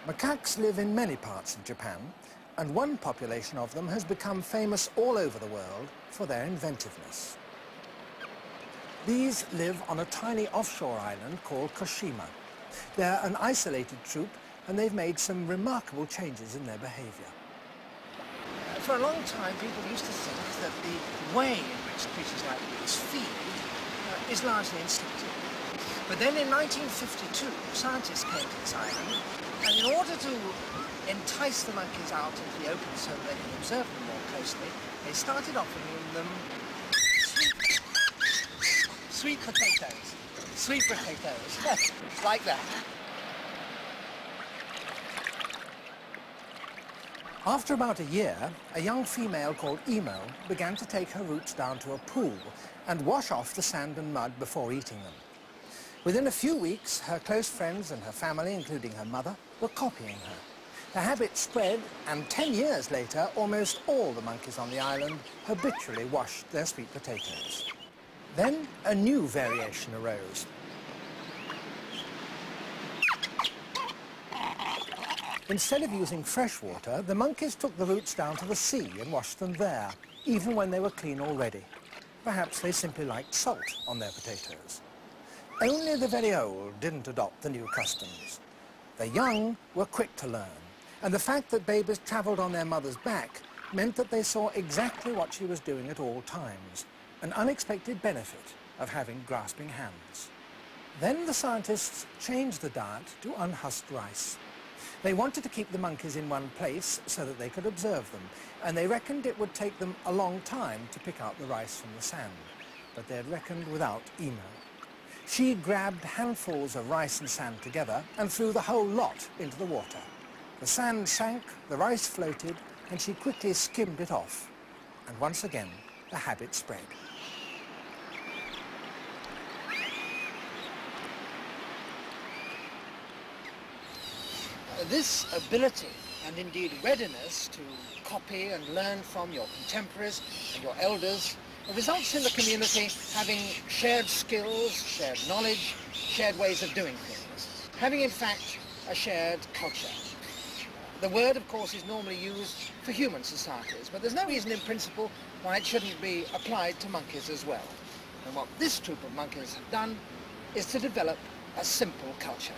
Macaques live in many parts of Japan, and one population of them has become famous all over the world for their inventiveness. These live on a tiny offshore island called Koshima. They're an isolated troop, and they've made some remarkable changes in their behavior. For a long time, people used to think that the way in which creatures like these feed is largely instinctive. But then in 1952, scientists came to this island, and in order to entice the monkeys out into the open so that they can observe them more closely, they started offering them sweet potatoes. Sweet potatoes, like that. After about a year, a young female called Emo began to take her roots down to a pool and wash off the sand and mud before eating them. Within a few weeks, her close friends and her family, including her mother, were copying her. The habit spread, and 10 years later, almost all the monkeys on the island habitually washed their sweet potatoes. Then a new variation arose. Instead of using fresh water, the monkeys took the roots down to the sea and washed them there, even when they were clean already. Perhaps they simply liked salt on their potatoes. Only the very old didn't adopt the new customs. The young were quick to learn, and the fact that babies travelled on their mother's back meant that they saw exactly what she was doing at all times, an unexpected benefit of having grasping hands. Then the scientists changed the diet to unhusked rice. They wanted to keep the monkeys in one place so that they could observe them, and they reckoned it would take them a long time to pick out the rice from the sand. But they had reckoned without Emo. She grabbed handfuls of rice and sand together and threw the whole lot into the water. The sand sank, the rice floated, and she quickly skimmed it off. And once again, the habit spread. This ability, and indeed readiness, to copy and learn from your contemporaries and your elders results in the community having shared skills, shared knowledge, shared ways of doing things, having in fact a shared culture. The word, of course, is normally used for human societies, but there's no reason in principle why it shouldn't be applied to monkeys as well. And what this troop of monkeys have done is to develop a simple culture.